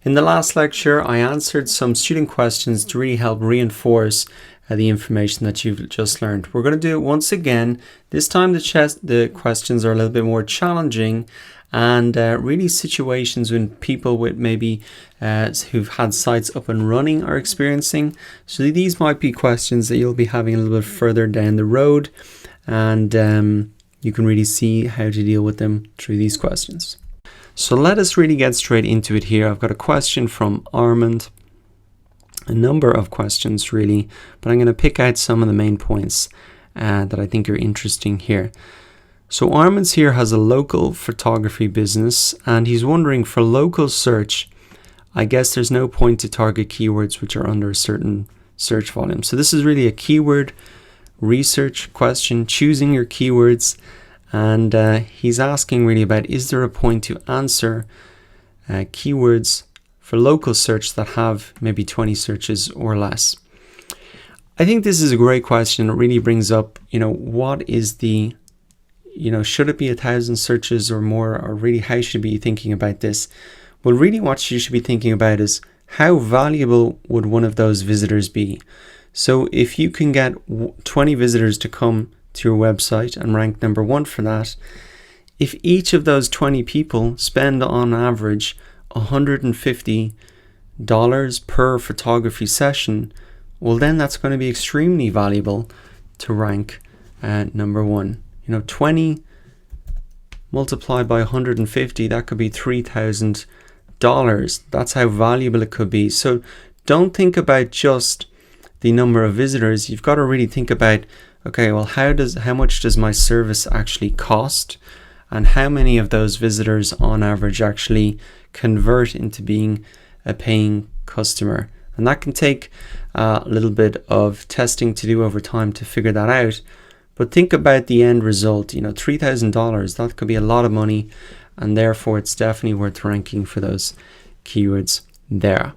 In the last lecture, I answered some student questions to really help reinforce the information that you've just learned. We're going to do it once again. This time the questions are a little bit more challenging and really situations when people with maybe who've had sites up and running are experiencing. So these might be questions that you'll be having a little bit further down the road, and you can really see how to deal with them through these questions. So let us really get straight into it here. I've got a question from Armand, a number of questions really, but I'm going to pick out some of the main points that I think are interesting here. So Armand here has a local photography business, and he's wondering, for local search, I guess there's no point to target keywords which are under a certain search volume. So this is really a keyword research question, choosing your keywords. And he's asking really about, is there a point to answer keywords for local search that have maybe 20 searches or less? I think this is a great question. It really brings up, what is the, should it be 1,000 searches or more, or really how should you be thinking about this? Well, really what you should be thinking about is, how valuable would one of those visitors be? So if you can get 20 visitors to come to your website and rank number 1 for that, if each of those 20 people spend on average $150 per photography session, well then that's going to be extremely valuable to rank number 1. 20 multiplied by 150, that could be $3,000. That's how valuable it could be. So don't think about just the number of visitors. You've got to really think about, okay, well, how much does my service actually cost, and how many of those visitors on average actually convert into being a paying customer? And that can take a little bit of testing to do over time to figure that out. But think about the end result. $3,000, that could be a lot of money, and therefore it's definitely worth ranking for those keywords there.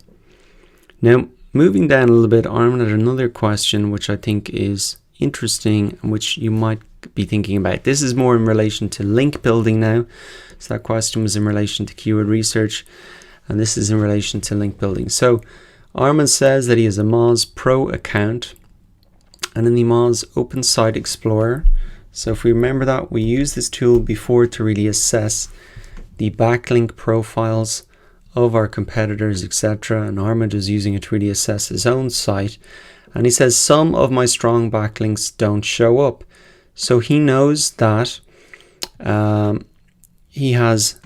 Now, moving down a little bit, Armin had another question which I think is interesting and which you might be thinking about. This is more in relation to link building now. So that question was in relation to keyword research, and this is in relation to link building. So Armin says that he has a Moz Pro account, and in the Moz Open Site Explorer, so if we remember that, we used this tool before to really assess the backlink profiles of our competitors, etc. And Armand is using it to really assess his own site. And he says, some of my strong backlinks don't show up. So he knows that he has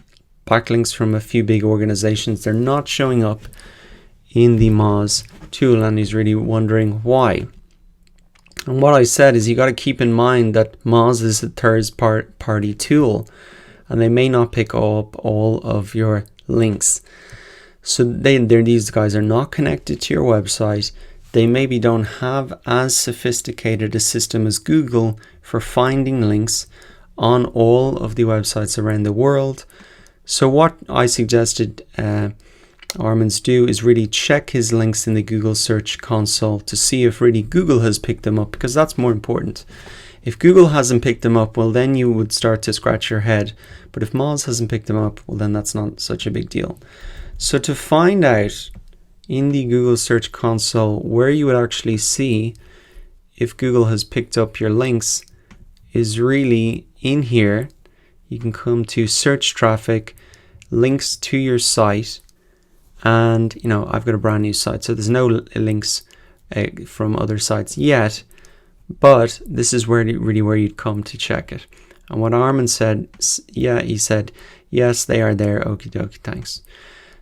backlinks from a few big organizations. They're not showing up in the Moz tool, and he's really wondering why. And what I said is, you got to keep in mind that Moz is a third-party tool, and they may not pick up all of your links. So these guys are not connected to your website. They maybe don't have as sophisticated a system as Google for finding links on all of the websites around the world. So what I suggested Armand's do is really check his links in the Google Search Console to see if really Google has picked them up, because that's more important. If Google hasn't picked them up, well then you would start to scratch your head. But if Moz hasn't picked them up, well then that's not such a big deal. So to find out in the Google Search Console where you would actually see if Google has picked up your links is really in here. You can come to search traffic, links to your site, and I've got a brand new site, so there's no links from other sites yet, but this is where you'd come to check it. And what Armand said, he said, yes, they are there. Okie dokie, thanks.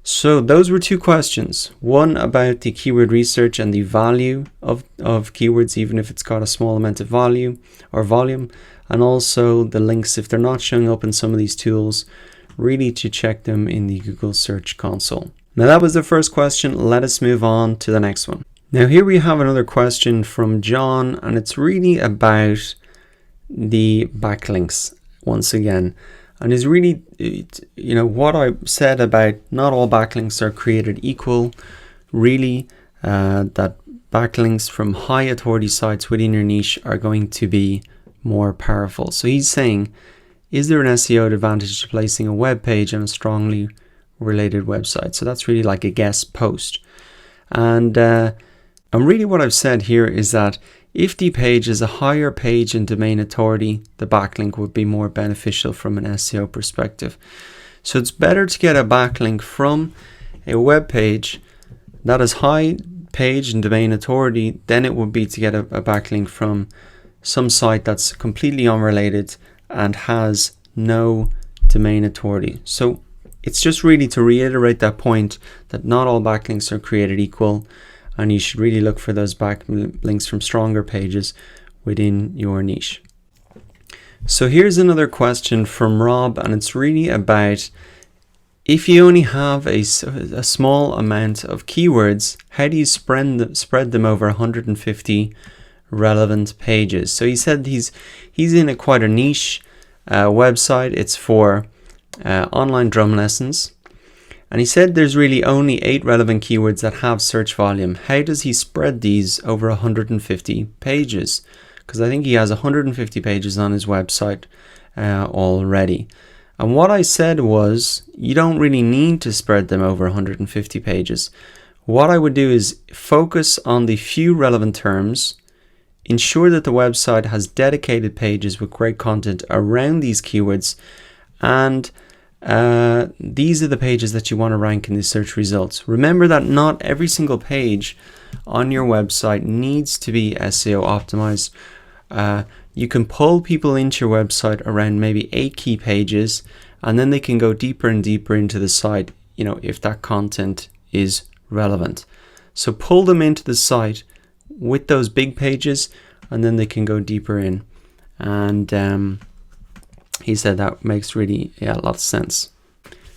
So those were two questions. One about the keyword research and the value of keywords, even if it's got a small amount of volume, and also the links, if they're not showing up in some of these tools, really to check them in the Google Search Console. Now that was the first question. Let us move on to the next one. Now here we have another question from John, and it's really about the backlinks once again. And is really, what I said about not all backlinks are created equal, really, that backlinks from high authority sites within your niche are going to be more powerful. So he's saying, is there an SEO advantage to placing a web page on a strongly related website. So that's really like a guest post. And really what I've said here is that if the page is a higher page and domain authority, the backlink would be more beneficial from an SEO perspective. So it's better to get a backlink from a web page that is high page and domain authority than it would be to get a backlink from some site that's completely unrelated and has no domain authority. So it's just really to reiterate that point that not all backlinks are created equal, and you should really look for those backlinks from stronger pages within your niche. So here's another question from Rob, and it's really about if you only have a small amount of keywords, how do you spread them over 150 relevant pages? So he said he's in quite a niche website. It's for online drum lessons. And he said there's really only 8 relevant keywords that have search volume. How does he spread these over 150 pages? Because I think he has 150 pages on his website already. And what I said was, you don't really need to spread them over 150 pages. What I would do is focus on the few relevant terms, ensure that the website has dedicated pages with great content around these keywords, and these are the pages that you want to rank in the search results. Remember that not every single page on your website needs to be SEO optimized. You can pull people into your website around maybe 8 key pages, and then they can go deeper and deeper into the site, if that content is relevant. So pull them into the site with those big pages, and then they can go deeper in. And he said that makes really a lot of sense.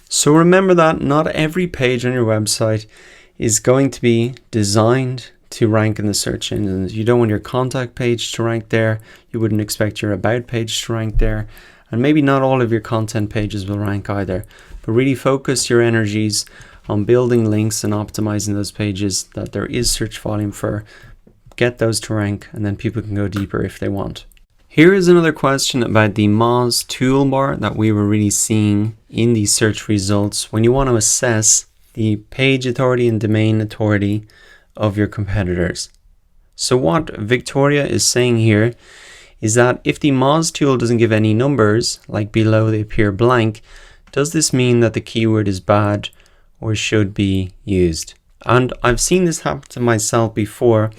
So remember that not every page on your website is going to be designed to rank in the search engines. You don't want your contact page to rank there. You wouldn't expect your about page to rank there. And maybe not all of your content pages will rank either. But really focus your energies on building links and optimizing those pages that there is search volume for. Get those to rank, and then people can go deeper if they want. Here is another question about the Moz toolbar that we were really seeing in the search results when you want to assess the page authority and domain authority of your competitors. So what Victoria is saying here is that if the Moz tool doesn't give any numbers, like below they appear blank, does this mean that the keyword is bad or should be used? And I've seen this happen to myself before.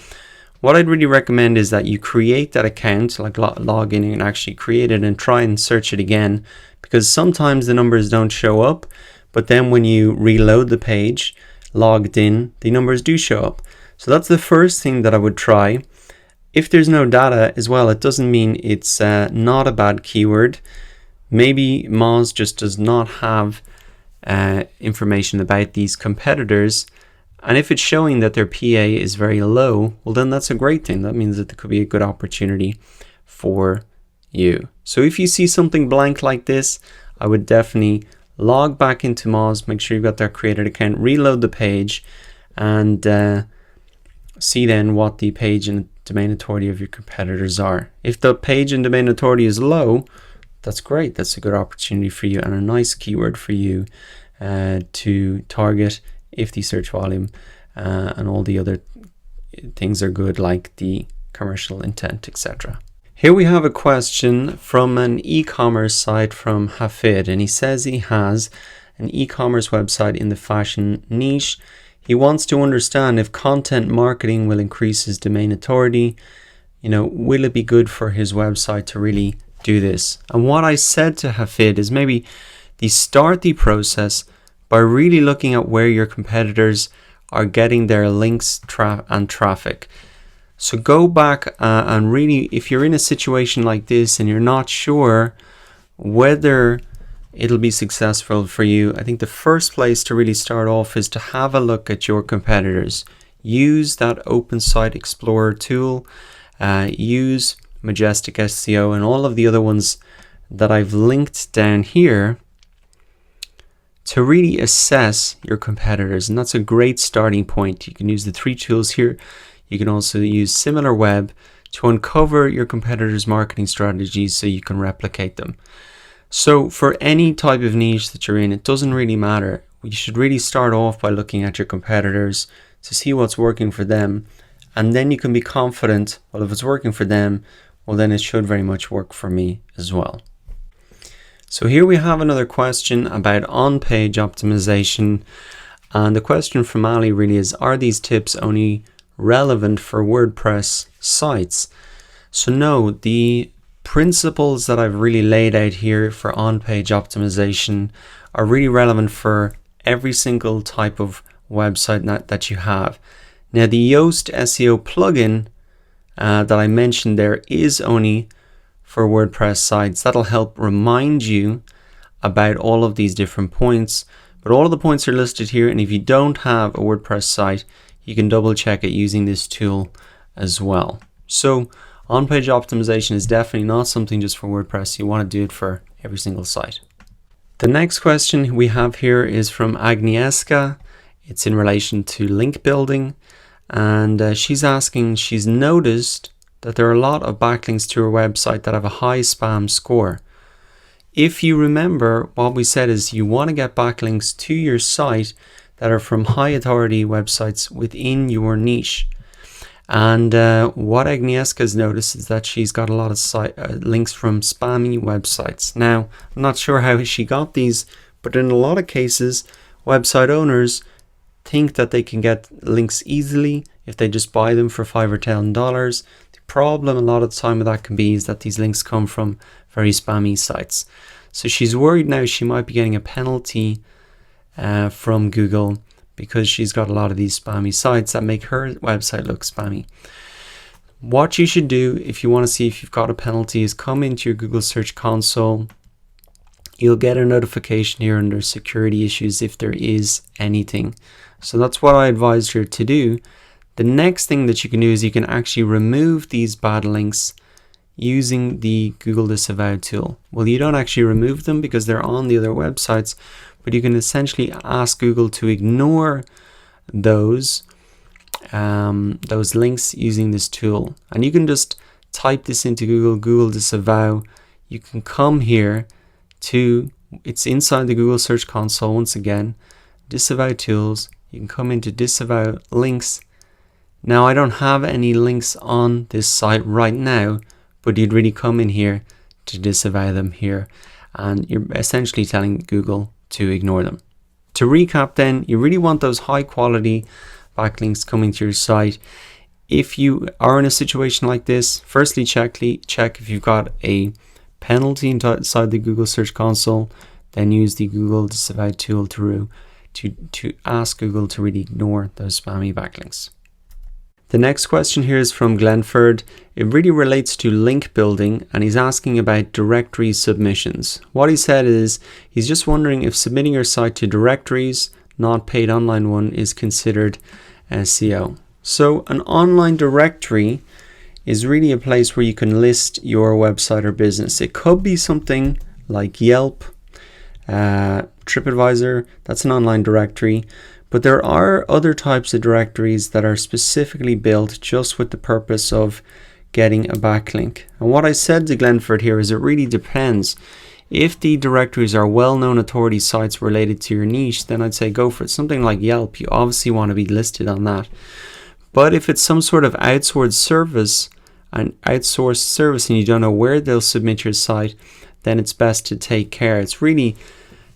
What I'd really recommend is that you create that account, like log in and actually create it and try and search it again, because sometimes the numbers don't show up, but then when you reload the page, logged in, the numbers do show up. So that's the first thing that I would try. If there's no data as well, it doesn't mean it's not a bad keyword. Maybe Moz just does not have information about these competitors. And if it's showing that their PA is very low, well then that's a great thing. That means that there could be a good opportunity for you. So if you see something blank like this, I would definitely log back into Moz, make sure you've got that created account, reload the page, and see then what the page and domain authority of your competitors are. If the page and domain authority is low, that's great. That's a good opportunity for you and a nice keyword for you to target if the search volume and all the other things are good, like the commercial intent, etc. Here we have a question from an e-commerce site from Hafid, and he says he has an e-commerce website in the fashion niche. He wants to understand if content marketing will increase his domain authority. Will it be good for his website to really do this? And what I said to Hafid is maybe start the process by really looking at where your competitors are getting their links and traffic. So go back and really, if you're in a situation like this and you're not sure whether it'll be successful for you, I think the first place to really start off is to have a look at your competitors. Use that Open Site Explorer tool, use Majestic SEO and all of the other ones that I've linked down here to really assess your competitors. And that's a great starting point. You can use the 3 tools here. You can also use SimilarWeb to uncover your competitors' marketing strategies so you can replicate them. So for any type of niche that you're in, it doesn't really matter. you should really start off by looking at your competitors to see what's working for them, and then you can be confident, well, if it's working for them, well, then it should very much work for me as well. So here we have another question about on-page optimization, and the question from Ali really is, are these tips only relevant for WordPress sites? So no, the principles that I've really laid out here for on-page optimization are really relevant for every single type of website that you have. Now, the Yoast SEO plugin that I mentioned there is only for WordPress sites. That'll help remind you about all of these different points, but all of the points are listed here, and if you don't have a WordPress site, you can double check it using this tool as well. So on-page optimization is definitely not something just for WordPress. You want to do it for every single site. The next question we have here is from Agnieszka. It's in relation to link building, and she's asking, she's noticed that there are a lot of backlinks to her website that have a high spam score. If you remember, what we said is you want to get backlinks to your site that are from high authority websites within your niche. And what Agnieszka has noticed is that she's got a lot of links from spammy websites. Now, I'm not sure how she got these, but in a lot of cases, website owners think that they can get links easily if they just buy them for $5 or $10. The problem a lot of the time with that can be is that these links come from very spammy sites. So she's worried now she might be getting a penalty from Google because she's got a lot of these spammy sites that make her website look spammy. What you should do if you want to see if you've got a penalty is come into your Google Search Console. You'll get a notification here under security issues if there is anything. So that's what I advised her to do. The next thing that you can do is you can actually remove these bad links using the Google Disavow tool. Well, you don't actually remove them because they're on the other websites, but you can essentially ask Google to ignore those links using this tool. And you can just type this into Google Disavow. You can come here to, it's inside the Google Search Console once again, Disavow Tools. You can come into Disavow Links. Now, I don't have any links on this site right now, but you'd really come in here to disavow them here, and you're essentially telling Google to ignore them. To recap then, you really want those high quality backlinks coming to your site. If you are in a situation like this, firstly check if you've got a penalty inside the Google Search Console, then use the Google Disavow tool to ask Google to really ignore those spammy backlinks. The next question here is from Glenford. It really relates to link building, and he's asking about directory submissions. What he said is he's just wondering if submitting your site to directories, not paid online one, is considered SEO. So an online directory is really a place where you can list your website or business. It could be something like Yelp, TripAdvisor, that's an online directory. But there are other types of directories that are specifically built just with the purpose of getting a backlink. And what I said to Glenford here is it really depends. If the directories are well-known authority sites related to your niche, then I'd say go for it. Something like Yelp, you obviously want to be listed on that. But if it's some sort of outsourced service and you don't know where they'll submit your site, then it's best to take care.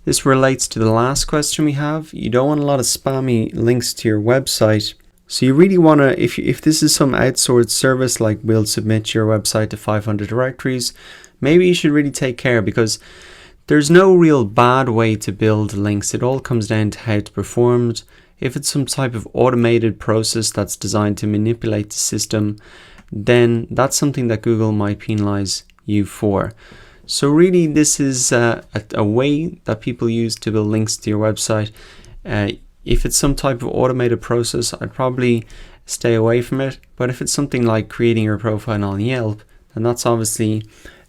This relates to the last question we have. You don't want a lot of spammy links to your website. So you really want to, if this is some outsourced service, like we'll submit your website to 500 directories, maybe you should really take care, because there's no real bad way to build links. It all comes down to how it's performed. If it's some type of automated process that's designed to manipulate the system, then that's something that Google might penalize you for. So really, this is a way that people use to build links to your website. If it's some type of automated process, I'd probably stay away from it. But if it's something like creating your profile on Yelp, then that's obviously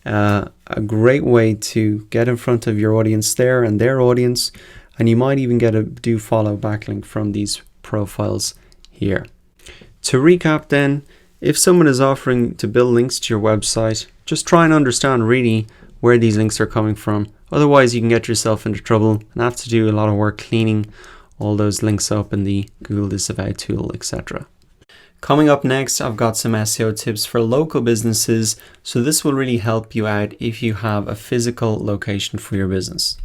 a great way to get in front of your audience there and their audience. And you might even get a do follow backlink from these profiles here. To recap then, if someone is offering to build links to your website, just try and understand really where these links are coming from Otherwise, you can get yourself into trouble and have to do a lot of work cleaning all those links up in the Google Disavow tool, etc. Coming up next, I've got some SEO tips for local businesses. So this will really help you out if you have a physical location for your business.